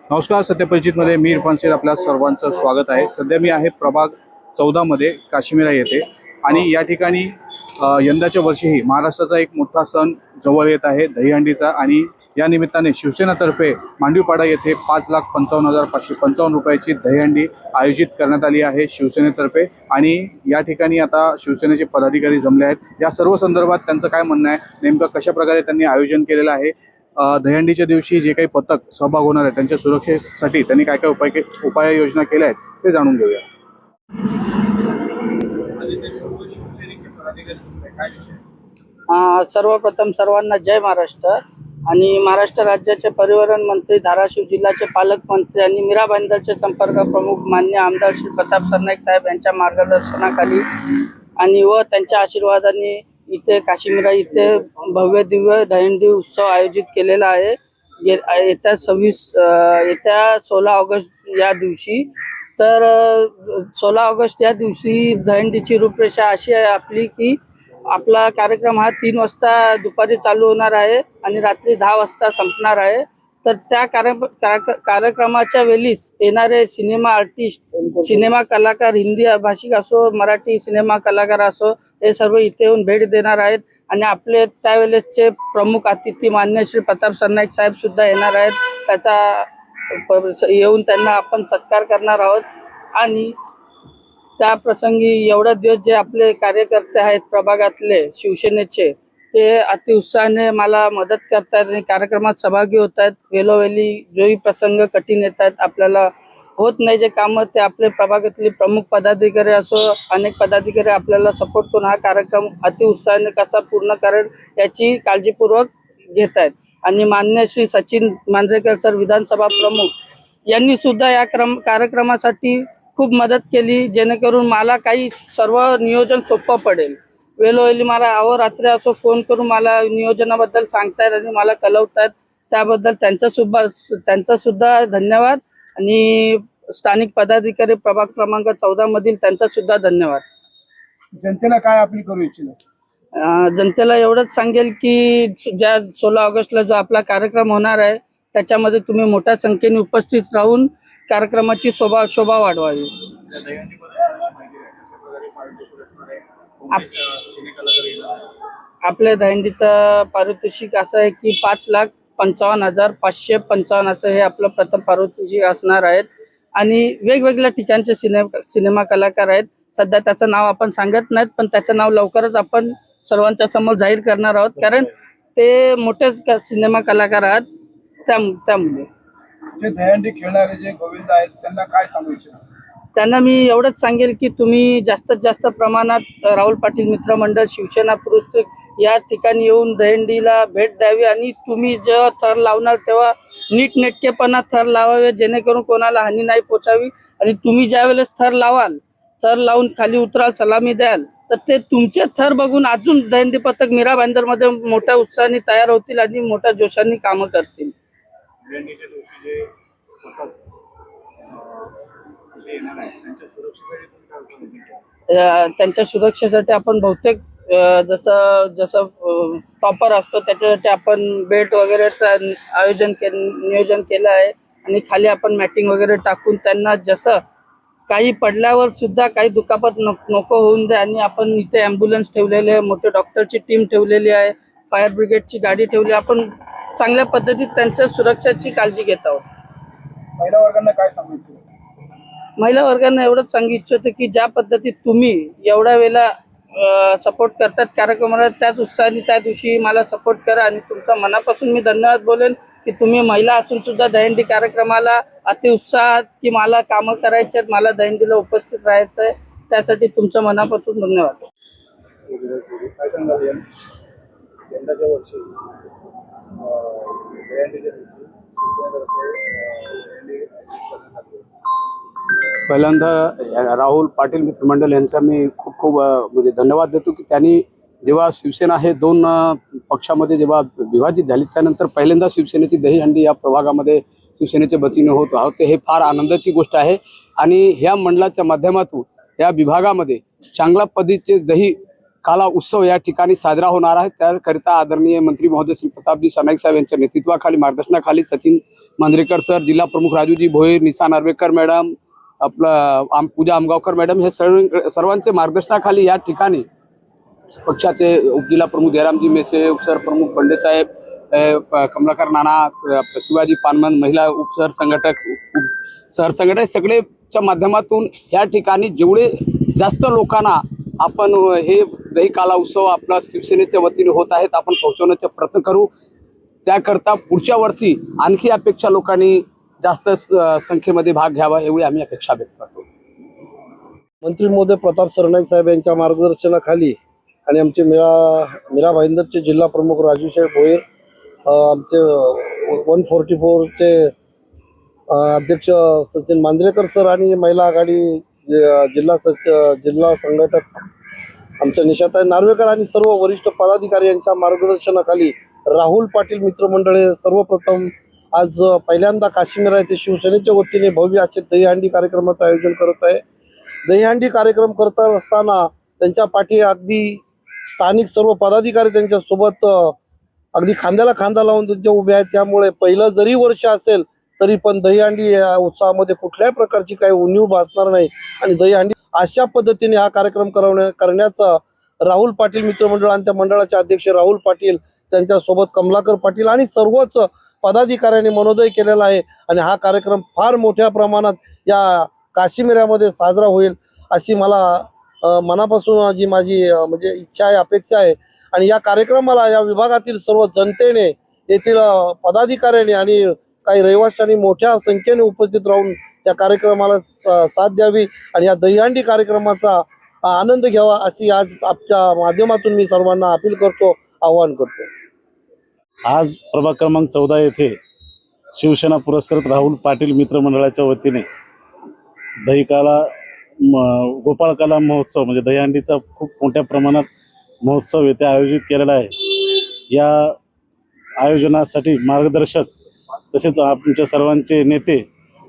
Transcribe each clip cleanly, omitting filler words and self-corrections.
नमस्कार, सत्यपरिचितमध्ये मी इरफान शेख आपल्या सर्वांचं स्वागत आहे। सध्या मी आहे प्रभाग 14 मध्ये काश्मीरा येथे आणि या ठिकाणी यंदाच्या वर्षीही महाराष्ट्राचा एक मोठा सण जवळ येत आहे दहीहंडीचा आणि या निमित्ताने शिवसेनेतर्फे मांडवीपाडा येथे 5,55,555 रुपयाची दहीहंडी आयोजित करण्यात आली आहे शिवसेनेतर्फे। आणि या ठिकाणी आता शिवसेनेचे पदाधिकारी जमले आहेत। या सर्व संदर्भात त्यांचं काय म्हणणं आहे, नेमकं कशा प्रकारे त्यांनी आयोजन केलेलं आहे, दहीहंडीच्या दिवशी जे काही पथक सहभाग होणार आहे त्यांच्या सुरक्षेसाठी त्यांनी काय काय उपाययोजना केल्या आहेत ते जाणून घेऊया। सर्वप्रथम सर्वांना जय महाराष्ट्र। आणि महाराष्ट्र राज्याचे परिवहन मंत्री, धाराशिव जिल्ह्याचे पालकमंत्री आणि मीरा भाईंदरचे संपर्क प्रमुख मान्य आमदार श्री प्रताप सरनाईक साहेब यांच्या मार्गदर्शनाखाली आणि व त्यांच्या आशीर्वादाने इथे काश्मीरा इथे भव्य दिव्य दहीहंडी उत्सव आयोजित केलेला आहे। येत्या 16 ऑगस्ट या दिवशी। तर 16 ऑगस्ट या दिवशी दहीहंडीची रूपरेषा अशी आहे आपली की आपला कार्यक्रम हा 3 वाजता दुपारी चालू होणार आहे आणि रात्री 10 वाजता संपणार आहे। तर त्या कार्यक्रमाच्या वेळीस येणारे सिनेमा आर्टिस्ट, सिनेमा कलाकार, हिंदी भाषिक असो, मराठी सिनेमा कलाकार असो, हे सर्व इथे येऊन भेट देणार आहेत। आणि आपले त्यावेळेसचे प्रमुख अतिथी मान्य श्री प्रताप सरनाईक साहेब सुद्धा येणार आहेत। त्याचा येऊन त्यांना आपण सत्कार करणार आहोत। आणि त्या प्रसंगी एवढा दिवस जे आपले कार्यकर्ते आहेत प्रभागातले शिवसेनेचे, ते अतिउत्साहाने मला मदत करतात आणि कार्यक्रमात सहभागी होत आहेत। वेळोवेळी जोही प्रसंग कठीण येतात, आपल्याला होत नाही जे कामं, ते आपले प्रभागातले प्रमुख पदाधिकारी असो, अनेक पदाधिकारी आपल्याला सपोर्ट करून हा कार्यक्रम अतिउत्साहाने कसा पूर्ण करेल याची काळजीपूर्वक घेत आहेत। आणि मान्य श्री सचिन मांजरेकर सर, विधानसभा प्रमुख, यांनी सुद्धा या कार्यक्रमासाठी खूप मदत केली, जेणेकरून मला काही सर्व नियोजन सोपं पडेल। वेळोवेळी मला अहोरात्री असो फोन करून मला नियोजनाबद्दल सांगतायत आणि मला कळवतात, त्याबद्दल त्यांचा सुद्धा धन्यवाद। आणि स्थानिक पदाधिकारी प्रभाग क्रमांक 14 मधील त्यांचा सुद्धा धन्यवाद। जनतेला काय अपील करू इच्छिता? जनतेला एवढंच सांगेल की ज्या 16 ऑगस्टला जो आपला कार्यक्रम होणार आहे त्याच्यामध्ये तुम्ही मोठ्या संख्येने उपस्थित राहून कार्यक्रमाची शोभा वाढवावी। आपल्या दहीहंडीचं पारितोषिक असं आहे की 5,55,555 असं हे आपलं प्रथम पारितोषिक असणार आहेत। आणि वेगवेगळ्या ठिकाणचे सिनेमा कलाकार आहेत। सध्या त्याचं नाव आपण सांगत नाहीत, पण त्याचं नाव लवकरच आपण सर्वांच्या समोर जाहीर करणार आहोत, कारण ते मोठेच सिनेमा कलाकार आहेत। त्यामुळे जे दहीहंडी खेळणारे जे गोविंद आहेत त्यांना काय सांगू इच्छिता? त्यांना मी एवढंच सांगेल की तुम्ही जास्तीत जास्त प्रमाणात राहुल पाटील मित्रमंडळ, शिवसेना पुरुष या ठिकाणी येऊन दहीहंडीला भेट द्यावी। आणि तुम्ही जेव्हा थर लावणार तेव्हा नीटनेटकेपणा थर लावावे, जेणेकरून कोणाला हानी नाही पोचावी। आणि तुम्ही ज्या वेळेस थर लावून खाली उतराल, सलामी द्याल, तर ते तुमचे थर बघून अजून दहीहंडी पथक मीरा भाईंदरमध्ये मोठ्या उत्साहाने तयार होतील आणि मोठ्या जोशाने कामं करतील। त्यांच्या सुरक्षेसाठी आपण बहुतेक जसं टॉपर असतो त्याच्यासाठी आपण बेल्ट वगैरेचं नियोजन केलं आहे। आणि खाली आपण मॅटिंग वगैरे टाकून त्यांना जसं काही पडल्यावर सुद्धा काही दुखापत नको होऊन द्या। आणि आपण इथे ॲम्ब्युलन्स ठेवलेले आहे, मोठे डॉक्टरची टीम ठेवलेली आहे, फायर ब्रिगेडची गाडी ठेवली, आपण चांगल्या पद्धतीत त्यांच्या सुरक्षेची काळजी घेत आहोत। महिला वर्गांना काय सांगितलं? महिला वर्गांना एवढंच सांगू इच्छितो की ज्या पद्धतीत तुम्ही एवढ्या वेळेला सपोर्ट करतात कार्यक्रमाला, त्याच उत्साहाने त्या दिवशी मला सपोर्ट करा। आणि तुमचा मनापासून मी धन्यवाद बोलेन की तुम्ही महिला असून सुद्धा दहीहंडी कार्यक्रमाला अतिउत्साहात की मला कामं करायची आहेत, मला दहीहंडीला उपस्थित राहायचं आहे, त्यासाठी तुमचं मनापासून धन्यवाद। यंदाच्या वर्षी पहिल्यांदा राहुल पाटील मित्रमंडळ यांचा मी खूप खूप म्हणजे धन्यवाद देतो की त्यांनी जेव्हा शिवसेना हे 2 पक्षामध्ये जेव्हा विभाजित झाली त्यानंतर पहिल्यांदा शिवसेनेची दहीहंडी या प्रभागामध्ये शिवसेनेच्या वतीने होत होते, हे फार आनंदाची गोष्ट आहे। आणि ह्या मंडळाच्या माध्यमातून या विभागामध्ये चांगल्या पद्धतीचे दही काला उत्सव या ठिकाणी साजरा होणार आहे। त्याकरिता आदरणीय मंत्री महोदय श्री प्रतापजी सरनाईक साहेब यांच्या नेतृत्वाखाली मार्गदर्शनाखाली सचिन मांजरेकर सर, जिल्हा प्रमुख राजूजी भोईर, निशा नार्वेकर मॅडम, पूजा आमगावकर मॅडम, हे सर्वांचे मार्गदर्शनाखाली या ठिकाणी पक्षाचे उपजिल्हा प्रमुख जयरामजी मेसे, उपसर प्रमुख बंडे साहेब, कमलाकर नाना, शिवाजी पानमन, महिला उपसर संघटक, सरसंघटक सगळेच्या माध्यमातून या ठिकाणी जेवढे जास्त लोकांना आपण हे दही काला उत्सव आपला शिवसेनेच्या वतीने होत आहेत आपण पोहोचवण्याचा प्रयत्न करू। त्याकरता पुढच्या वर्षी आणखी अपेक्षा लोकांनी जास्त संख्येमध्ये भाग घ्यावा एवढी आम्ही अपेक्षा व्यक्त करतो। मंत्री महोदय प्रताप सरनाईक साहेब यांच्या मार्गदर्शनाखाली आणि आमचे मीरा भाईंदरचे जिल्हा प्रमुख राजू साहेब भोईर, आमचे 144चे अध्यक्ष सचिन मांजरेकर सर आणि महिला आघाडी जिल्हा संघटक आमच्या निशाताई नार्वेकर आणि सर्व वरिष्ठ पदाधिकारी यांच्या मार्गदर्शनाखाली राहुल पाटील मित्रमंडळ हे सर्वप्रथम आज पहिल्यांदा काश्मीर येथे शिवसेनेच्या वतीने भव्य असे दहीहंडी कार्यक्रमाचं आयोजन करत आहे। दहीहंडी कार्यक्रम करत असताना त्यांच्या पाठी अगदी स्थानिक सर्व पदाधिकारी त्यांच्या सोबत अगदी खांद्याला खांदा लावून त्यांच्या उभे आहेत। त्यामुळे पहिलं जरी वर्ष असेल तरी पण दहीहंडी या उत्सवामध्ये कुठल्याही प्रकारची काही उणीव भासणार नाही आणि दहीहंडी अशा पद्धतीने हा कार्यक्रम करण्याचा राहुल पाटील मित्रमंडळ आणि त्या मंडळाचे अध्यक्ष राहुल पाटील, त्यांच्यासोबत कमलाकर पाटील आणि सर्वच पदाधिकाऱ्यांनी मनोदय केलेला आहे आणि हा कार्यक्रम फार मोठ्या प्रमाणात या काश्मीरामध्ये साजरा होईल अशी मला मनापासून जी माझी म्हणजे इच्छा आहे, अपेक्षा आहे। आणि या कार्यक्रमाला या विभागातील सर्व जनतेने, येथील पदाधिकाऱ्यांनी आणि काही रहिवाशांनी मोठ्या संख्येने उपस्थित राहून या कार्यक्रमाला साथ द्यावी आणि या दहीहंडी कार्यक्रमाचा आनंद घ्यावा अशी आज आपल्या माध्यमातून मी सर्वांना अपील करतो, आवाहन करतो। आज प्रभाग क्रमांक 14 येथे शिवसेना पुरस्कृत राहुल पाटील मित्रमंडळाच्या वतीने दहीकाला गोपाळकाला महोत्सव म्हणजे दहीहंडीचा खूप मोठ्या प्रमाणात महोत्सव येथे आयोजित केलेला आहे। या आयोजनासाठी मार्गदर्शक तसेच आमच्या सर्वांचे नेते,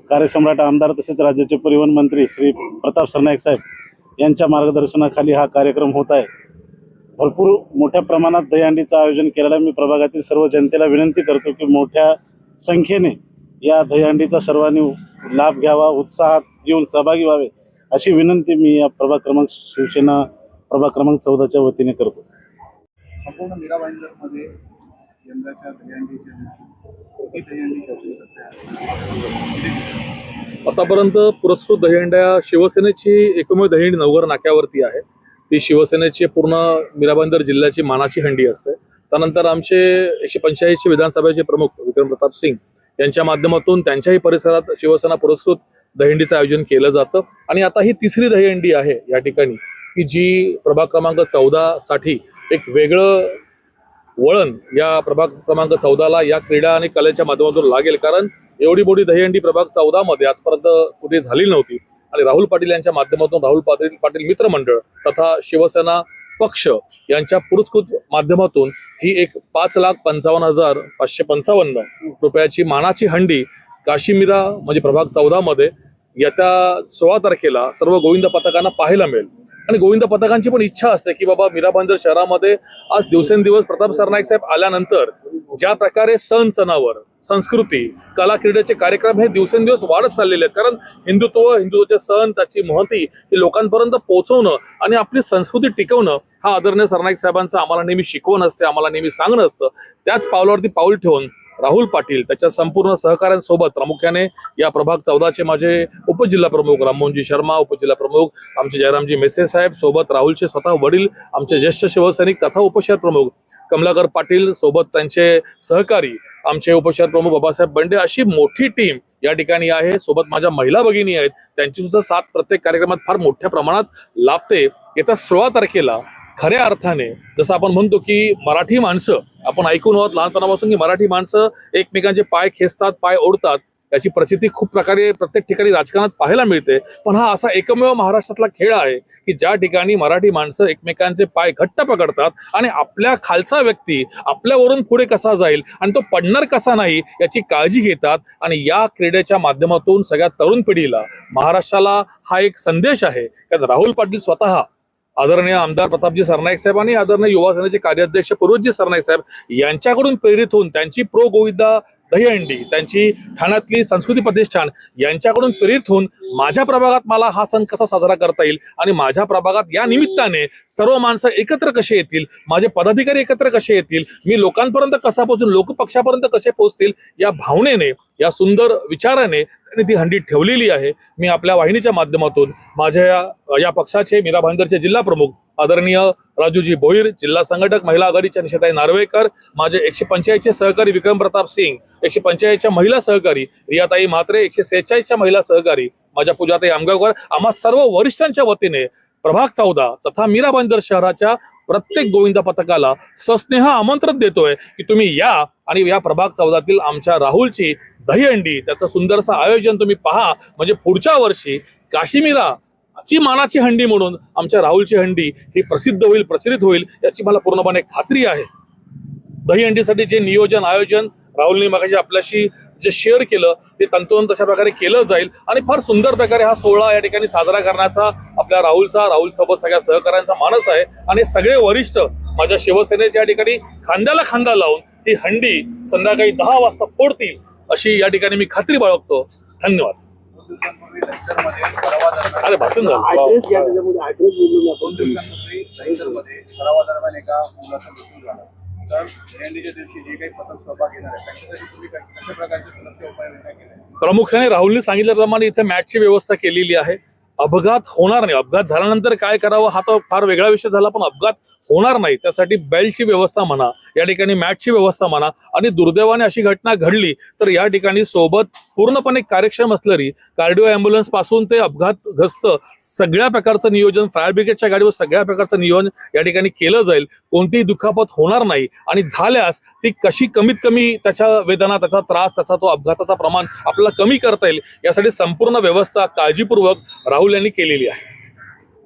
कार्यसम्राट आमदार तसेच राज्याचे परिवहन मंत्री श्री प्रताप सरनाईक साहेब यांच्या मार्गदर्शनाखाली हा कार्यक्रम होत आहे। भरपूर मोठ्या प्रमाणात दहीहंडीचं आयोजन केलेलं आहे। मी प्रभागातील सर्व जनतेला विनंती करतो की मोठ्या संख्येने या दहीहंडीचा सर्वांनी लाभ घ्यावा, उत्साहात येऊन सहभागी व्हावे अशी विनंती मी या शिवसेना प्रभाग क्रमांक 14च्या वतीने करतो। संपूर्ण मीरा भाईंदरमध्ये यंदाच्या दहीहंडीच्या दिवशी दहीहंडी आतापर्यंत पुरस्कृत दहीहंड्या शिवसेनेची एकमेव दहीहंडी नवघर नाक्यावरती आहे। ती शिवसेनेची पूर्ण मीरा भाईंदर जिल्ह्याची मानाची हंडी असते। त्यानंतर आमचे 185 विधानसभेचे प्रमुख विक्रम प्रताप सिंग यांच्या माध्यमातून त्यांच्याही परिसरात शिवसेना पुरस्कृत दहीहंडीचं आयोजन केलं जातं आणि आता ही तिसरी दहीहंडी आहे या ठिकाणी की जी प्रभाग क्रमांक 14 साठी एक वेगळं वळण या प्रभाग क्रमांक 14ला या क्रीडा आणि कलेच्या माध्यमातून लागेल। कारण एवढी मोठी दहीहंडी प्रभाग 14 मध्ये आजपर्यंत कुठे झाली नव्हती आणि राहुल पाटील यांच्या माध्यमातून राहुल पाटील मित्रमंडळ तथा शिवसेना पक्ष यांच्या पुरस्कृत माध्यमातून ही एक 5,55,555 रुपयाची मानाची हंडी काशीमीरा म्हणजे प्रभाग 14 मध्ये येत्या 16 तारखेला सर्व गोविंद पथकांना पाहायला मिळेल। आणि गोविंद पथकांची पण इच्छा असते की बाबा मीरा भाईंदर शहरामध्ये आज दिवसेंदिवस प्रताप सरनाईक साहेब आल्यानंतर ज्या प्रकारे सणावर संस्कृती, कला, क्रीडेचे कार्यक्रम हे दिवसेंदिवस वाढत चाललेले आहेत। कारण हिंदुत्वाचे सण, त्याची महती ही लोकांपर्यंत पोहोचवणं आणि आपली संस्कृती टिकवणं हा आदरणीय सरनाईक साहेबांचा आम्हाला नेहमी शिकवण असते, आम्हाला नेहमी सांगणं असतं। त्याच पावलावरती पाऊल ठेवून राहुल पाटील त्याच्या संपूर्ण सहकाऱ्यांसोबत प्रामुख्याने या प्रभाग 14चे माझे उपजिल्हा प्रमुख राममोहनजी शर्मा, उपजिल्हा प्रमुख आमचे जयरामजी मेसे साहेब, सोबत राहुलचे स्वतः वडील आमचे ज्येष्ठ शिवसैनिक तथा उपशहर प्रमुख कमलाकर पाटील, सोबत त्यांचे सहकारी आमचे उपशहर प्रमुख बाबासाहेब बंडे, अशी मोठी टीम या ठिकाणी आहे। सोबत माझ्या महिला भगिनी आहेत, त्यांची सुद्धा साथ प्रत्येक कार्यक्रमात फार मोठ्या प्रमाणात लाभते। येत्या 16 तारखेला खऱ्या अर्थाने जसं आपण म्हणतो की मराठी माणसं, आपण ऐकून आहोत लहानपणापासून की मराठी माणसं एकमेकांचे पाय खेचतात, पाय ओढतात, याची प्रचिती खूप प्रकारे प्रत्येक ठिकाणी राजकारणात पाहायला मिळते। पण हा असा एकमेव महाराष्ट्रातला खेळ आहे की ज्या ठिकाणी मराठी माणसं एकमेकांचे पाय घट्ट पकडतात आणि आपल्या खालचा व्यक्ती आपल्यावरून पुढे कसा जाईल आणि तो पडणार कसा नाही याची काळजी घेतात। आणि या क्रीडेच्या माध्यमातून सगळ्या तरुण पिढीला, महाराष्ट्राला हा एक संदेश आहे की राहुल पाटील स्वतः आदरणीय आमदार प्रतापजी सरनाईक साहेब आणि आदरणीय युवा सेनेचे कार्याध्यक्ष पुरोहितजी सरनाईक साहेब यांच्याकडून प्रेरित होऊन त्यांची प्रो गोविंदा दहीहंडी, त्यांची ठाण्यातली संस्कृती प्रतिष्ठान यांच्याकडून प्रेरित होऊन माझ्या प्रभागात मला हा सण कसा साजरा करता येईल आणि माझ्या प्रभागात या निमित्ताने सर्व माणसं एकत्र कसे येतील, माझे पदाधिकारी एकत्र कसे येतील, मी लोकांपर्यंत कसा पोहोचून लोकपक्षापर्यंत कसे पोहोचतील, या भावनेने, या सुंदर विचाराने त्यांनी ती हंडी ठेवलेली आहे. मी आपल्या वाहिनीच्या माध्यमातून माझ्या या पक्षाचे मीरा भाईंदरचे जिल्हा प्रमुख आदरणीय राजूजी भोईर, जिल्हा संघटक महिला आघाडीच्या निशाताई नार्वेकर, माझे 145चे सहकारी विक्रम प्रताप सिंग, 145च्या महिला सहकारी रियाताई म्हात्रे, 146च्या महिला सहकारी माझ्या पूजाताई आमगावकर, आम्हा सर्व वरिष्ठांच्या वतीने प्रभाग 14 तथा मीरा भाईंदर शहराच्या प्रत्येक गोविंदा पथकाला सस्नेह आमंत्रण देतोय की तुम्ही या आणि या प्रभाग 14तील आमच्या राहुलची दहीहंडी, त्याचं सुंदरसं आयोजन तुम्ही पहा. म्हणजे पुढच्या वर्षी काशीमीरा ची मानाची हंडी म्हणून आमच्या राहुलची हंडी ही प्रसिद्ध होईल, प्रचलित होईल, याची मला पूर्णपणे खात्री आहे. दहीहंडीसाठी जे नियोजन आयोजन राहुलने मगाशी आपल्याशी जे शेअर केलं ते तंतोतंत तशा प्रकारे केलं जाईल आणि फार सुंदर प्रकारे हा सोहळा या ठिकाणी साजरा करण्याचा आपल्या राहुलसोबत सगळ्या सहकाऱ्यांचा मानस आहे. आणि सगळे वरिष्ठ माझ्या शिवसेनेच्या या ठिकाणी खांद्याला खांदा लावून ही हंडी संध्याकाळी 10 वाजता फोडतील अशी या ठिकाणी मी खात्री बाळगतो. धन्यवाद. अरे भाषण झालं. 2 दिवसांपूर्वी दहिसरमध्ये सरावादरम्यान एका मुलाचा मृत्यू झाला. तर दहीहंडीच्या दिवशी जे काही पथक सहभाग घेणार आहे त्यांच्यासाठी तुम्ही कशा प्रकारचे सुरक्षा उपाययोजना केल्या? प्रामुख्याने राहुलने सांगितल्याप्रमाणे इथे मॅटची व्यवस्था केलेली आहे. अपघात होणार नाही, अपघात झाल्यानंतर काय करावं हा तर फार वेगळा विषय झाला, पण अपघात होणार नाही त्यासाठी बेल्टची व्यवस्था म्हणा, या ठिकाणी मॅटची व्यवस्था म्हणा. आणि दुर्दैवाने अशी घटना घडली तर या ठिकाणी सोबत पूर्णपणे कार्यक्षम असलेली कार्डिओ अँब्युलन्स पासून ते अपघातग्रस्त सगळ्या प्रकारचं नियोजन, फायर ब्रिगेडच्या गाडीवर सगळ्या प्रकारचं नियोजन या ठिकाणी केलं जाईल. कोणतीही दुखापत होणार नाही आणि झाल्यास ती कशी कमीत कमी त्याच्या वेदना, त्याचा त्रास, त्याचा तो अपघाताचा प्रमाण आपल्याला कमी करता येईल यासाठी संपूर्ण व्यवस्था काळजीपूर्वक राहुल यांनी केलेली आहे.